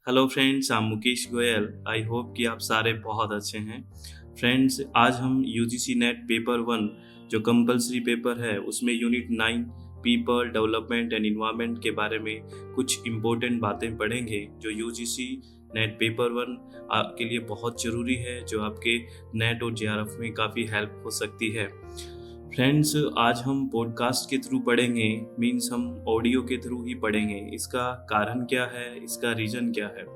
Hello friends, I am Mukesh Goyal. I hope कि आप सारे बहुत अच्छे हैं। फ्रेंड्स, आज हम यूजीसी नेट पेपर 1 जो कंपलसरी पेपर है उसमें unit 9 people development and environment के बारे में कुछ इम्पोर्टेंट बातें पढ़ेंगे जो यूजीसी नेट पेपर 1 के लिए बहुत ज़रूरी है, जो आपके नेट और जेआरएफ में काफ़ी हेल्प हो सकती है। फ्रेंड्स, आज हम पॉडकास्ट के थ्रू पढ़ेंगे, मीन्स हम ऑडियो के थ्रू ही पढ़ेंगे। इसका कारण क्या है, इसका रीज़न क्या है?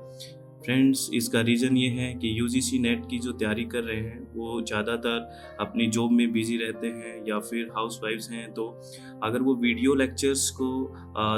फ्रेंड्स, इसका रीज़न ये है कि यूजीसी नेट की जो तैयारी कर रहे हैं वो ज़्यादातर अपनी जॉब में बिजी रहते हैं या फिर हाउसवाइफ्स हैं, तो अगर वो वीडियो लेक्चर्स को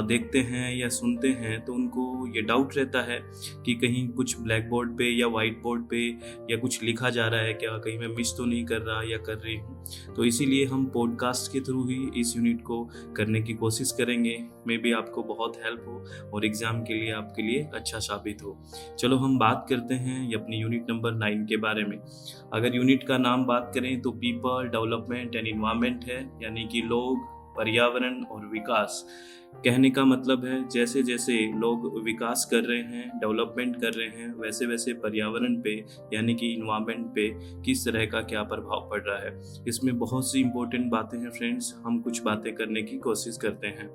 देखते हैं या सुनते हैं तो उनको ये डाउट रहता है कि कहीं कुछ ब्लैक बोर्ड पे या वाइट बोर्ड पे या कुछ लिखा जा रहा है क्या, कहीं मैं मिस तो नहीं कर रहा या कर रही हूँ। तो इसीलिए हम पॉडकास्ट के थ्रू ही इस यूनिट को करने की कोशिश करेंगे। मे बी आपको बहुत हेल्प हो और एग्ज़ाम के लिए आपके लिए अच्छा साबित हो। चलो हम बात करते हैं ये अपनी यूनिट नंबर 9 के बारे में। अगर यूनिट का नाम बात करें तो पीपल डेवलपमेंट एंड इन्वायरमेंट है, यानी कि लोग, पर्यावरण और विकास। कहने का मतलब है जैसे जैसे लोग विकास कर रहे हैं, डेवलपमेंट कर रहे हैं, वैसे वैसे पर्यावरण पे यानी कि इन्वायरमेंट पे किस तरह का क्या प्रभाव पड़ रहा है। इसमें बहुत सी इंपॉर्टेंट बातें हैं फ्रेंड्स, हम कुछ बातें करने की कोशिश करते हैं।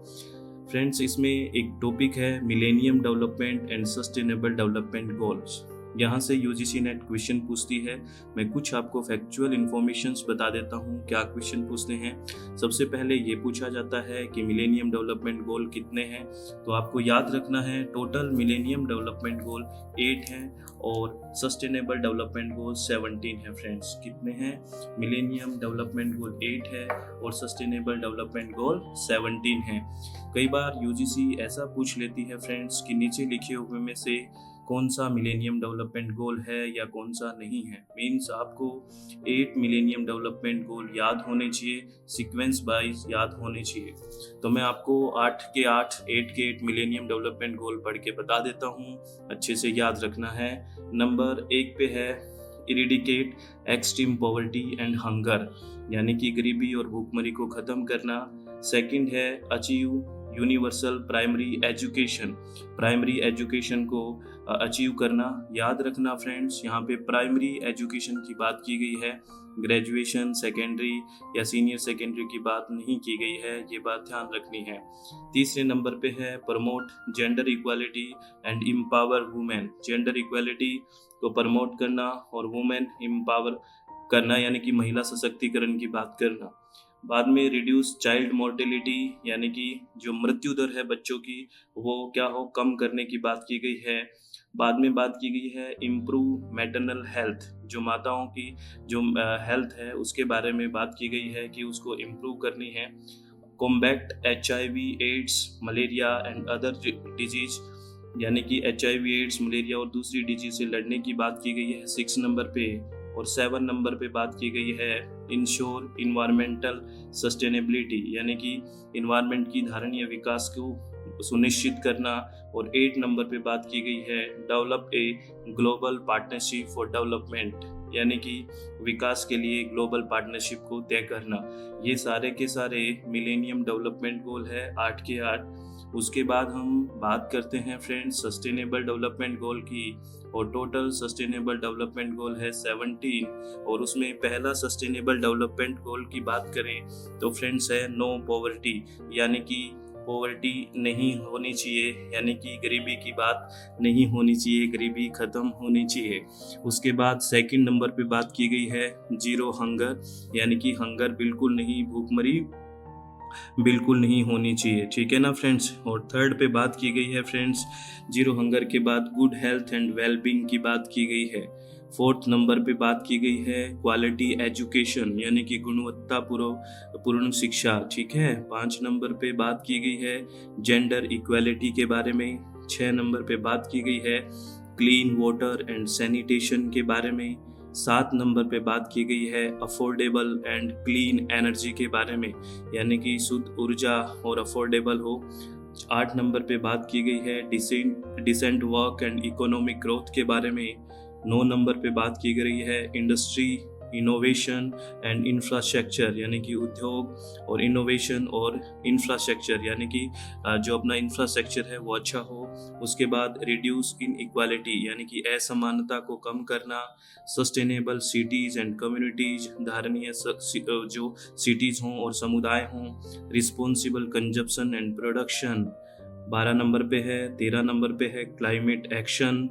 फ्रेंड्स, इसमें एक टॉपिक है millennium development and sustainable development goals. यहाँ से यूजीसी नेट क्वेश्चन पूछती है। मैं कुछ आपको फैक्चुअल इन्फॉर्मेशंस बता देता हूँ क्या क्वेश्चन पूछते हैं। सबसे पहले ये पूछा जाता है कि मिलेनियम डेवलपमेंट गोल कितने हैं। तो आपको याद रखना है टोटल मिलेनियम डेवलपमेंट गोल 8 हैं और सस्टेनेबल डेवलपमेंट गोल 17 है। फ्रेंड्स, कितने हैं? मिलेनियम डेवलपमेंट गोल 8 है और सस्टेनेबल डेवलपमेंट गोल 17 है। कई बार यूजीसी ऐसा पूछ लेती है फ्रेंड्स कि नीचे लिखे हुए में से कौन सा मिलेनियम डेवलपमेंट गोल है या कौन सा नहीं है। मीन्स आपको 8 मिलेनियम डेवलपमेंट गोल याद होने चाहिए, सीक्वेंस वाइज याद होने चाहिए। तो मैं आपको 8 के 8 मिलेनियम डेवलपमेंट गोल पढ़ के बता देता हूँ, अच्छे से याद रखना है। नंबर 1 पे है eradicate extreme poverty and hunger, यानी कि गरीबी और भूखमरी को ख़त्म करना। सेकंड है achieve universal primary education, primary education को अचीव करना। याद रखना फ्रेंड्स, यहाँ पे प्राइमरी एजुकेशन की बात की गई है, ग्रेजुएशन, सेकेंडरी या सीनियर सेकेंडरी की बात नहीं की गई है, ये बात ध्यान रखनी है। तीसरे नंबर पे है promote gender equality and empower women, gender equality को प्रमोट करना और वुमेन एम्पावर करना, यानी कि महिला सशक्तिकरण की बात करना। बाद में रिड्यूस चाइल्ड मोर्टेलिटी, यानी कि जो मृत्यु दर है बच्चों की वो क्या हो, कम करने की बात की गई है। बाद में बात की गई है इम्प्रूव मैटरनल हेल्थ, जो माताओं की जो हेल्थ है उसके बारे में बात की गई है कि उसको इम्प्रूव करनी है। Combat HIV AIDS malaria and other disease, यानी कि HIV एड्स मलेरिया और दूसरी डिजीज से लड़ने की बात की गई है 6 नंबर पे। और 7 नंबर पे बात की गई है इंश्योर इन्वायरमेंटल सस्टेनेबिलिटी, यानी कि इन्वायरमेंट की धारणीय विकास को सुनिश्चित करना। और 8 नंबर पे बात की गई है develop a global partnership for development, यानी कि विकास के लिए ग्लोबल पार्टनरशिप को तय करना। ये सारे के सारे मिलेनियम डेवलपमेंट गोल है 8 के 8। उसके बाद हम बात करते हैं फ्रेंड्स सस्टेनेबल डेवलपमेंट गोल की, और टोटल सस्टेनेबल डेवलपमेंट गोल है 17। और उसमें पहला सस्टेनेबल डेवलपमेंट गोल की बात करें तो फ्रेंड्स है नो पॉवर्टी, यानी कि पॉवर्टी नहीं होनी चाहिए, यानी कि गरीबी की बात नहीं होनी चाहिए, गरीबी ख़त्म होनी चाहिए। उसके बाद सेकंड नंबर पे बात की गई है जीरो हंगर, यानी कि हंगर बिल्कुल नहीं, भूखमरी बिल्कुल नहीं होनी चाहिए, ठीक है ना फ्रेंड्स। और थर्ड पे बात की गई है फ्रेंड्स जीरो हंगर के बाद गुड हेल्थ एंड वेलबींग की बात की गई है। फोर्थ नंबर पे बात की गई है क्वालिटी एजुकेशन, यानी कि गुणवत्ता पूर्ण शिक्षा, ठीक है। 5 नंबर पे बात की गई है जेंडर इक्वालिटी के बारे में। 6 नंबर पे बात की गई है क्लीन वाटर एंड सैनिटेशन के बारे में। 7 नंबर पे बात की गई है अफोर्डेबल एंड क्लीन एनर्जी के बारे में, यानी कि शुद्ध ऊर्जा और अफोर्डेबल हो। 8 नंबर पे बात की गई है decent work and economic growth के बारे में। 9 नंबर पे बात की गई है इंडस्ट्री इनोवेशन एंड इंफ्रास्ट्रक्चर यानी कि उद्योग, और इनोवेशन और इंफ्रास्ट्रक्चर यानी कि जो अपना इंफ्रास्ट्रक्चर है वो अच्छा हो। उसके बाद रिड्यूस इनइक्वालिटी यानी कि असमानता को कम करना। सस्टेनेबल सिटीज़ एंड कम्युनिटीज, धारणीय जो सिटीज़ हों और समुदाय हों। Responsible consumption and production 12 number पे है। 13 नंबर पे है क्लाइमेट एक्शन,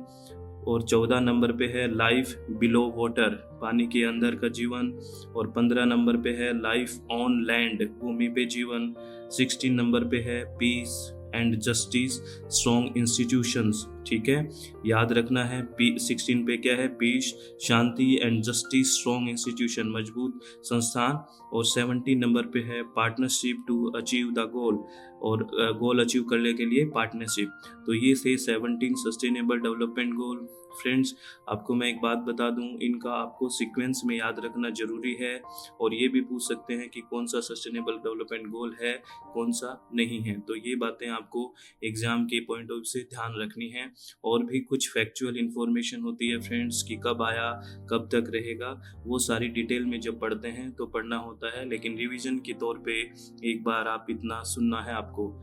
और 14 नंबर पे है लाइफ बिलो वाटर, पानी के अंदर का जीवन, और 15 नंबर पे है लाइफ ऑन लैंड, भूमि पे जीवन। 16 नंबर पे है peace and justice strong institutions. ठीक है, याद रखना है 16 पे क्या है, पीस, शांति एंड जस्टिस स्ट्रॉन्ग इंस्टीट्यूशन, मजबूत संस्थान। और 17 नंबर पे है partnership to achieve the goal, और गोल अचीव करने के लिए पार्टनरशिप। तो ये थे 17 सस्टेनेबल डेवलपमेंट गोल। फ्रेंड्स, आपको मैं एक बात बता दूं, इनका आपको सीक्वेंस में याद रखना जरूरी है, और ये भी पूछ सकते हैं कि कौन सा सस्टेनेबल डेवलपमेंट गोल है, कौन सा नहीं है। तो ये बातें आपको एग्जाम के पॉइंट ऑफ व्यू से ध्यान रखनी है। और भी कुछ फैक्चुअल इंफॉर्मेशन होती है फ्रेंड्स, कि कब आया, कब तक रहेगा, वो सारी डिटेल में जब पढ़ते हैं तो पढ़ना होता है, लेकिन रिवीजन के तौर पे एक बार आप इतना सुनना है आपको।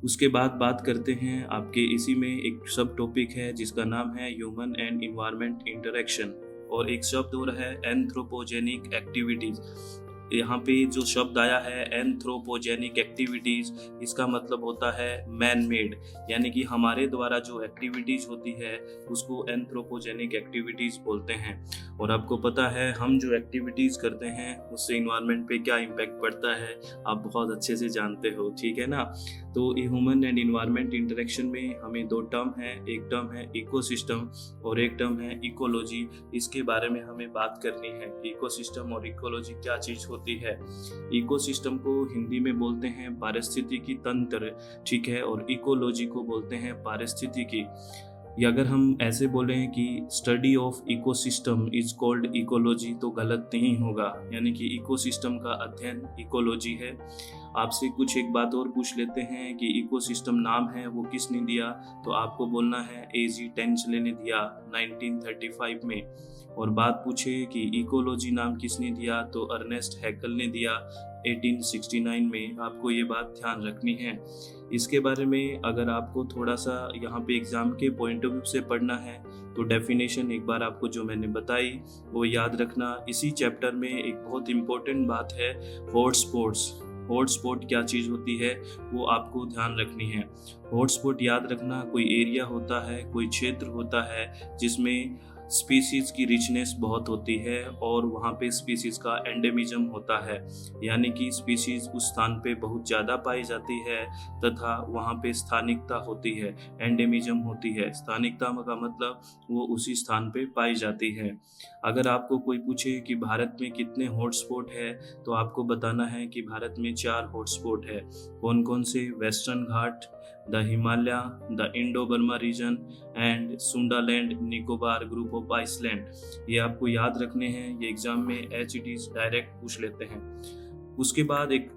उसके बाद बात करते हैं आपके इसी में एक सब टॉपिक है जिसका नाम है ह्यूमन एंड इन्वायरमेंट इंटरेक्शन, और एक शब्द और है एंथ्रोपोजेनिक एक्टिविटीज। यहाँ पे जो शब्द आया है एंथ्रोपोजेनिक एक्टिविटीज, इसका मतलब होता है मैन मेड, यानी कि हमारे द्वारा जो एक्टिविटीज होती है उसको एंथ्रोपोजेनिक एक्टिविटीज बोलते हैं। और आपको पता है हम जो एक्टिविटीज करते हैं उससे इन्वायरमेंट पे क्या इम्पैक्ट पड़ता है, आप बहुत अच्छे से जानते हो, ठीक है ना। तो ह्यूमन एंड इन्वायरमेंट इंटरेक्शन में हमें दो टर्म है, एक टर्म है इकोसिस्टम और एक टर्म है इकोलॉजी। इसके बारे में हमें बात करनी है कि इकोसिस्टम और इकोलॉजी क्या चीज होती है। इकोसिस्टम को हिंदी में बोलते हैं पारिस्थितिकी तंत्र, ठीक है, और इकोलॉजी को बोलते हैं पारिस्थितिकी। या अगर हम ऐसे बोलें कि study of ecosystem is called ecology तो गलत नहीं होगा, यानी कि इकोसिस्टम का अध्ययन इकोलॉजी है। आपसे कुछ एक बात और पूछ लेते हैं कि इकोसिस्टम नाम है वो किसने दिया, तो आपको बोलना है एजी टेंचले ने दिया 1935 में। और बात पूछे कि इकोलॉजी नाम किसने दिया, तो अर्नेस्ट हैकल ने दिया 1869 में। आपको ये बात ध्यान रखनी है। इसके बारे में अगर आपको थोड़ा सा यहाँ पे एग्जाम के पॉइंट ऑफ व्यू से पढ़ना है तो डेफिनेशन एक बार आपको जो मैंने बताई वो याद रखना। इसी चैप्टर में एक बहुत इम्पोर्टेंट बात है हॉटस्पॉट्स। हॉटस्पॉट क्या चीज़ होती है वो आपको ध्यान रखनी है। हॉटस्पॉट याद रखना कोई एरिया होता है, कोई क्षेत्र होता है जिसमें स्पीसीज की रिचनेस बहुत होती है और वहाँ पे स्पीसीज का एंडेमिज्म होता है, यानी कि स्पीसीज उस स्थान पे बहुत ज़्यादा पाई जाती है तथा वहाँ पे स्थानिकता होती है, एंडेमिज्म होती है। स्थानिकता का मतलब वो उसी स्थान पे पाई जाती है। अगर आपको कोई पूछे कि भारत में कितने हॉटस्पॉट है तो आपको बताना है कि भारत में 4 हॉटस्पॉट है। कौन कौन से? Western Ghat, the Himalaya, the Indo Burma region and Sundaland Nicobar group of island. ये आपको याद रखने हैं, ये एग्जाम में एचईटीज डायरेक्ट पूछ लेते हैं। उसके बाद एक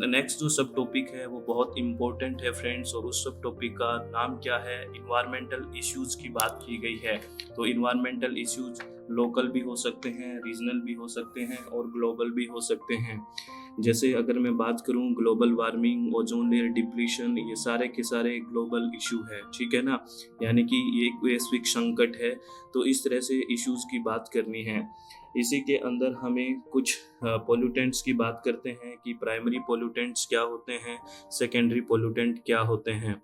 नेक्स्ट जो सब टॉपिक है वो बहुत इम्पोर्टेंट है फ्रेंड्स, और उस सब टॉपिक का नाम क्या है? इन्वायरमेंटल इश्यूज की बात की गई है। तो इन्वायरमेंटल इश्यूज लोकल भी हो सकते हैं, रीजनल भी हो सकते हैं और ग्लोबल भी हो सकते हैं। जैसे अगर मैं बात करूं global warming, ozone layer depletion, ये सारे के सारे ग्लोबल इशू है, ठीक है ना, यानी कि ये एक वैश्विक संकट है। तो इस तरह से इश्यूज की बात करनी है। इसी के अंदर हमें कुछ पोल्यूटेंट्स की बात करते हैं कि प्राइमरी पोल्यूटेंट्स क्या होते हैं, सेकेंडरी पोल्यूटेंट क्या होते हैं।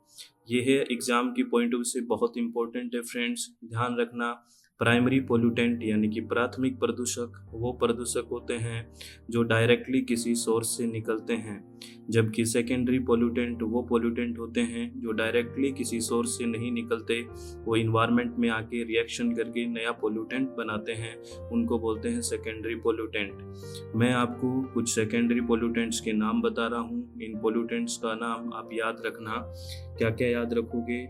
ये है एग्जाम की पॉइंट ऑफ व्यू से बहुत इंपॉर्टेंट है फ्रेंड्स, ध्यान रखना। प्राइमरी पोल्यूटेंट यानी कि प्राथमिक प्रदूषक वो प्रदूषक होते हैं जो डायरेक्टली किसी सोर्स से निकलते हैं, जबकि सेकेंडरी पोल्यूटेंट वो पोल्यूटेंट होते हैं जो डायरेक्टली किसी सोर्स से नहीं निकलते, वो इन्वायरमेंट में आके रिएक्शन करके नया पोल्यूटेंट बनाते हैं, उनको बोलते हैं सेकेंडरी पोल्यूटेंट। मैं आपको कुछ सेकेंडरी पोल्यूटेंट्स के नाम बता रहा हूँ। इन पोल्यूटेंट्स का नाम आप याद रखना। क्या क्या याद रखोगे?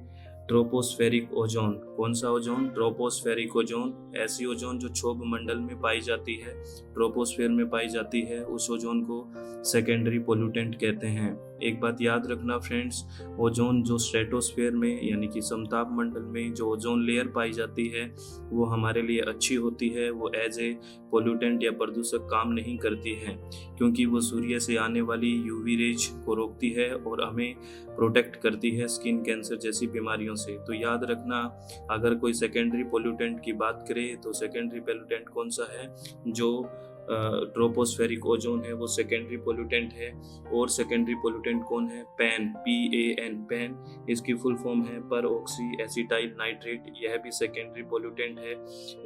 Tropospheric ozone. कौन सा ओजोन? Tropospheric ozone. ऐसी ओजोन जो क्षोभ मंडल में पाई जाती है, ट्रोपोस्फेयर में पाई जाती है, उस ओजोन को सेकेंडरी पोल्यूटेंट कहते हैं। एक बात याद रखना फ्रेंड्स, ओजोन जो स्ट्रेटोस्फेयर में यानी कि समताप मंडल में जो ओजोन लेयर पाई जाती है वो हमारे लिए अच्छी होती है। वो एज ए पोल्यूटेंट या प्रदूषक काम नहीं करती है, क्योंकि वो सूर्य से आने वाली यूवी रेज को रोकती है और हमें प्रोटेक्ट करती है स्किन कैंसर जैसी बीमारियों से। तो याद रखना, अगर कोई सेकेंडरी पोल्यूटेंट की बात करें तो सेकेंडरी पोल्यूटेंट कौन सा है, जो ट्रोपोस्फेरिक ओजोन है वो सेकेंडरी पोल्यूटेंट है। और सेकेंडरी पोल्यूटेंट कौन है, पैन, PAN, पैन इसकी फुल फॉर्म है पर ऑक्सी एसिटाइल नाइट्रेट, यह भी सेकेंडरी पोल्यूटेंट है।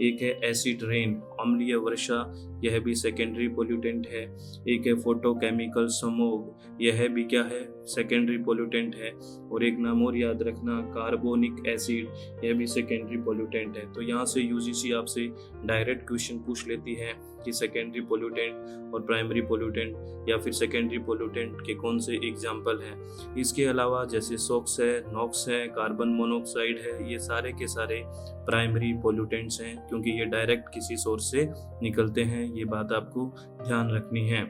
एक है एसिड रेन, अम्लीय वर्षा, यह भी सेकेंडरी पोल्यूटेंट है। एक है फोटोकेमिकल स्मोग, यह भी क्या है, सेकेंडरी पोल्यूटेंट है। और एक नाम और याद रखना, कार्बोनिक एसिड, यह भी सेकेंडरी पोल्यूटेंट है। तो यहाँ से UGC आपसे डायरेक्ट क्वेश्चन पूछ लेती है कि सेकेंडरी पोल्यूटेंट और प्राइमरी पोल्यूटेंट या फिर सेकेंडरी पोल्यूटेंट के कौन से एग्जाम्पल हैं। इसके अलावा जैसे सोक्स है, नॉक्स है, कार्बन मोनोऑक्साइड है, ये सारे के सारे प्राइमरी पोल्यूटेंट्स हैं, क्योंकि ये डायरेक्ट किसी सोर्स से निकलते हैं। ये बात आपको ध्यान रखनी है।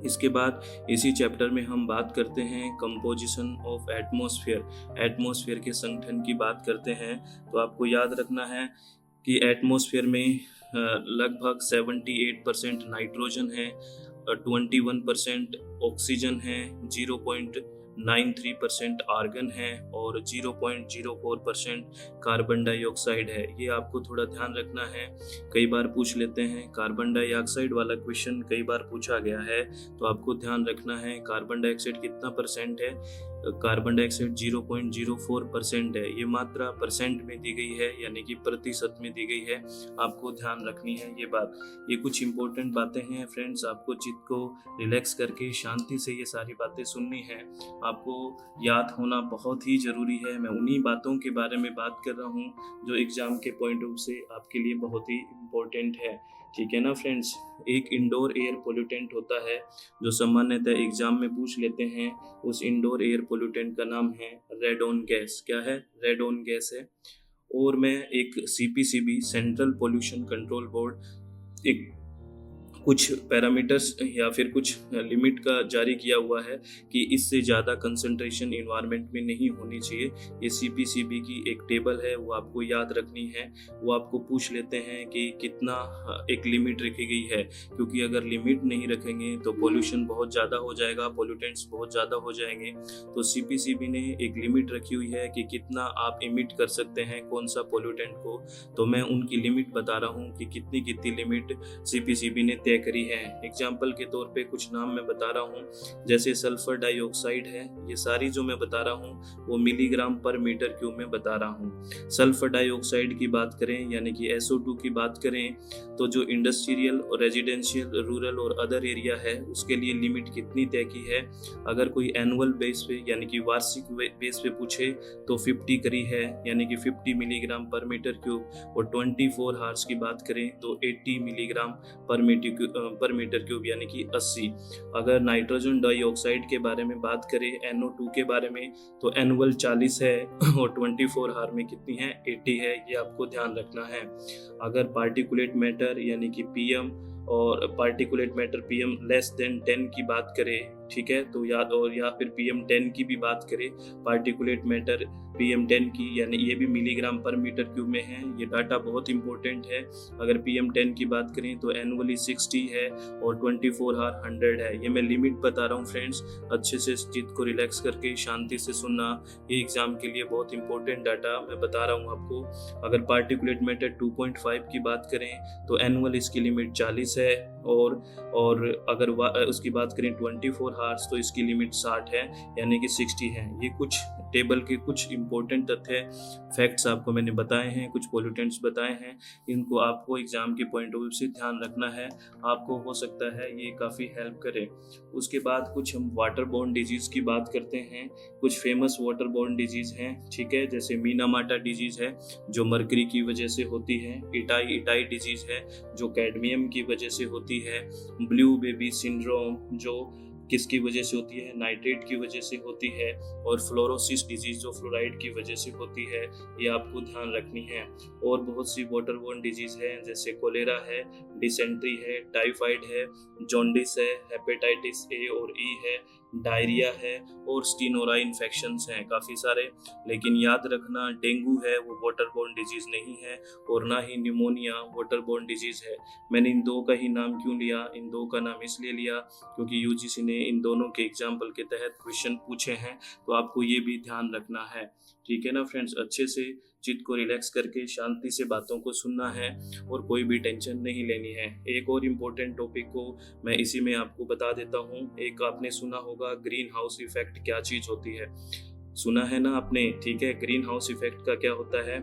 इसके बाद इसी चैप्टर में हम बात करते हैं कंपोजिशन ऑफ एटमॉस्फेयर। एटमॉस्फेयर के संगठन की बात करते हैं। तो आपको याद रखना है कि एटमॉस्फेयर में लगभग 78% नाइट्रोजन है, 21% ऑक्सीजन है, 0.93% आर्गन है और 0.04% कार्बन डाइऑक्साइड है। ये आपको थोड़ा ध्यान रखना है, कई बार पूछ लेते हैं। कार्बन डाइऑक्साइड वाला क्वेश्चन कई बार पूछा गया है, तो आपको ध्यान रखना है कार्बन डाइऑक्साइड कितना परसेंट है। कार्बन डाइऑक्साइड 0.04% है। ये मात्रा परसेंट में दी गई है, यानी कि प्रतिशत में दी गई है, आपको ध्यान रखनी है ये बात। ये कुछ इंपॉर्टेंट बातें हैं फ्रेंड्स, आपको चित्त को रिलैक्स करके शांति से ये सारी बातें सुननी है, आपको याद होना बहुत ही ज़रूरी है। मैं उन्हीं बातों के बारे में बात कर रहा हूँ जो एग्ज़ाम के पॉइंट ऑफ व्यू से आपके लिए बहुत ही इम्पोर्टेंट है, ठीक है ना फ्रेंड्स। एक इंडोर एयर पोल्यूटेंट होता है जो सामान्यतः एग्जाम में पूछ लेते हैं। उस इंडोर एयर पोल्यूटेंट का नाम है रेडोन गैस। क्या है, रेडोन गैस है। और मैं एक CPCB central pollution control board एक कुछ पैरामीटर्स या फिर कुछ लिमिट का जारी किया हुआ है कि इससे ज़्यादा कंसंट्रेशन इन्वायरमेंट में नहीं होनी चाहिए। ये CPCB की एक टेबल है, वो आपको याद रखनी है। वो आपको पूछ लेते हैं कि कितना एक लिमिट रखी गई है, क्योंकि अगर लिमिट नहीं रखेंगे तो पोल्यूशन बहुत ज़्यादा हो जाएगा, पोल्यूटेंट्स बहुत ज़्यादा हो जाएंगे। तो CPCB ने एक लिमिट रखी हुई है कि कितना आप इमिट कर सकते हैं कौन सा पोल्यूटेंट को। तो मैं उनकी लिमिट बता रहा हूँ कि कितनी कितनी लिमिट CPCB ने करी है। एग्जाम्पल के तौर पे कुछ नाम मैं बता रहा हूँ, जैसे सल्फर डाइऑक्साइड है। ये सारी जो मैं बता रहा हूँ वो मिलीग्राम पर मीटर क्यूब में बता रहा हूँ। सल्फर डाइऑक्साइड की बात करें यानी कि SO2 की बात करें तो जो इंडस्ट्रियल और रेजिडेंशियल, रूरल और अदर एरिया है उसके लिए लिमिट कितनी तय की है। अगर कोई एनुअल बेस पे यानी कि वार्षिक बेस पे पूछे तो 50 करी है, यानी कि 50 मिलीग्राम पर मीटर क्यूब। और 24 हार्स की बात करें तो 80 मिलीग्राम पर मीटर क्यूब यानी कि 80। अगर नाइट्रोजन डाइऑक्साइड के बारे में बात करें, NO2 के बारे में, तो एनुअल 40 है और 24 हार में कितनी है, 80 है। ये आपको ध्यान रखना है। अगर पार्टिकुलेट मैटर यानी कि PM और particulate matter PM less than 10 की बात करें, ठीक है, तो या फिर PM10 की भी बात करें, पार्टिकुलेट मैटर PM10 की, यानी ये भी मिलीग्राम पर मीटर क्यूब में है। ये डाटा बहुत इंपॉर्टेंट है। अगर PM10 की बात करें तो एनुअली 60 है और 24 हार 100 है। ये मैं लिमिट बता रहा हूँ फ्रेंड्स, अच्छे से चित्त को रिलैक्स करके शांति से सुनना। ये एग्जाम के लिए बहुत इंपॉर्टेंट डाटा मैं बता रहा हूँ आपको। अगर पार्टिकुलेट मैटर 2.5 की बात करें तो एनुअल इसकी लिमिट 40 है और अगर उसकी बात करें 24 हार्स तो इसकी लिमिट 60 है, यानी कि 60 है। ये कुछ टेबल के कुछ इंपॉर्टेंट तथ्य फैक्ट्स आपको मैंने बताए हैं, कुछ पोल्यूटेंट्स बताए हैं, इनको आपको एग्जाम के पॉइंट ऑफ व्यू से ध्यान रखना है। आपको हो सकता है ये काफ़ी हेल्प करे। उसके बाद कुछ हम वाटर बोर्न डिजीज़ की बात करते हैं। कुछ फेमस वाटर बोर्न डिजीज़ हैं, ठीक है, जैसे मीनामाटा डिजीज़ है जो मरकरी की वजह से होती है। इटाई डिजीज़ है जो कैडमियम की वजह से होती है। ब्लू बेबी सिंड्रोम जो किसकी वजह से होती है, नाइट्रेट की वजह से होती है। और फ्लोरोसिस डिजीज जो फ्लोराइड की वजह से होती है, ये आपको ध्यान रखनी है। और बहुत सी वाटर बोर्न डिजीज हैं जैसे कोलेरा है, डिसेंट्री है, टाइफाइड है, जॉन्डिस है, हेपेटाइटिस A और E है, डायरिया है और स्टीनोरा इन्फेक्शंस हैं काफ़ी सारे। लेकिन याद रखना, डेंगू है वो वाटर बोर्न डिजीज़ नहीं है और ना ही निमोनिया वाटर बोर्न डिजीज़ है। मैंने इन दो का ही नाम क्यों लिया, इन दो का नाम इसलिए लिया क्योंकि यूजीसी ने इन दोनों के एग्जाम्पल के तहत क्वेश्चन पूछे हैं, तो आपको ये भी ध्यान रखना है। ठीक है ना फ्रेंड्स, अच्छे से चित्त को रिलैक्स करके शांति से बातों को सुनना है और कोई भी टेंशन नहीं लेनी है। एक और इम्पोर्टेंट टॉपिक को मैं इसी में आपको बता देता हूँ। एक आपने सुना होगा ग्रीन हाउस इफेक्ट क्या चीज़ होती है, सुना है ना आपने? ठीक है, ग्रीन हाउस इफेक्ट का क्या होता है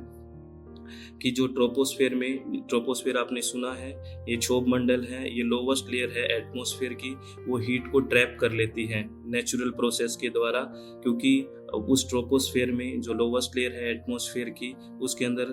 कि जो ट्रोपोस्फेयर आपने सुना है, ये क्षोभ मंडल है, ये लोवेस्ट लेयर है एटमॉस्फेयर की, वो हीट को ट्रैप कर लेती है नेचुरल प्रोसेस के द्वारा। क्योंकि उस ट्रोपोस्फेयर में जो लोवेस्ट लेयर है एटमॉस्फेयर की, उसके अंदर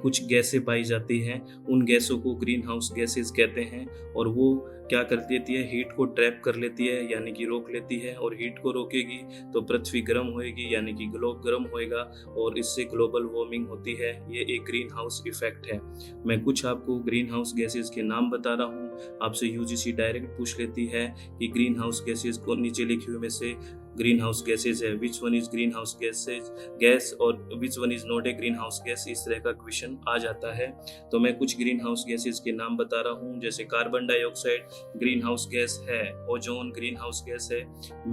कुछ गैसें पाई जाती हैं, उन गैसों को ग्रीन हाउस गैसेस कहते हैं। और वो क्या कर देती है, हीट को ट्रैप कर लेती है, यानी कि रोक लेती है। और हीट को रोकेगी तो पृथ्वी गर्म होएगी, यानी कि ग्लोब गर्म होएगा और इससे ग्लोबल वार्मिंग होती है। ये एक ग्रीन हाउस इफेक्ट है। मैं कुछ आपको ग्रीन हाउस गैसेस के नाम बता रहा हूँ। आपसे यूजीसी डायरेक्ट पूछ लेती है कि ग्रीन हाउस गैसेस को नीचे लिखे हुए में से ग्रीन हाउस गैसेज है, which one is greenhouse gas और which one is not a greenhouse gas, इस तरह का क्वेश्चन आ जाता है। तो मैं कुछ ग्रीन हाउस गैसेज के नाम बता रहा हूँ, जैसे carbon dioxide green house gas है, ओजोन ग्रीन हाउस गैस है,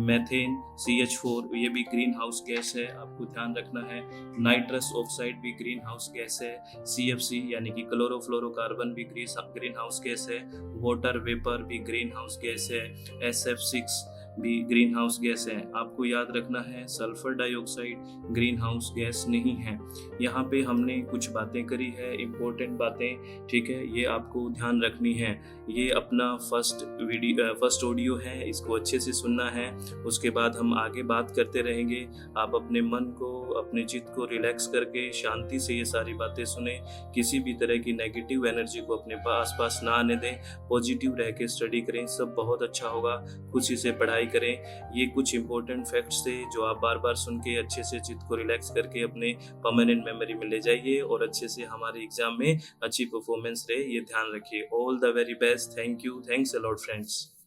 मेथेन CH4 ये भी ग्रीन हाउस गैस है, आपको ध्यान रखना है। नाइट्रस ऑक्साइड भी ग्रीन हाउस गैस है, CFC यानी कि क्लोरोफ्लोरोकार्बन भी ग्रीन हाउस गैस है, वाटर वेपर भी ग्रीन हाउस गैस है, SF6 भी ग्रीन हाउस गैस है। आपको याद रखना है sulphur dioxide green house gas नहीं है। यहाँ पे हमने कुछ बातें करी है, इम्पोर्टेंट बातें, ठीक है, ये आपको ध्यान रखनी है। ये अपना फर्स्ट ऑडियो है, इसको अच्छे से सुनना है, उसके बाद हम आगे बात करते रहेंगे। आप अपने मन को, अपने चित्त को रिलैक्स करके शांति से ये सारी बातें सुने, किसी भी तरह की नेगेटिव एनर्जी को अपने पास ना आने दें, पॉजिटिव रह के स्टडी करें, सब बहुत अच्छा होगा। खुशी से पढ़ाई करें। ये कुछ इंपॉर्टेंट फैक्ट्स थे जो आप बार बार सुन के अच्छे से चित्त को रिलैक्स करके अपने परमानेंट मेमोरी में ले जाइए और अच्छे से हमारे एग्जाम में अच्छी परफॉर्मेंस रहे, ये ध्यान रखिए। All the very best. Thank you, thanks a lot friends.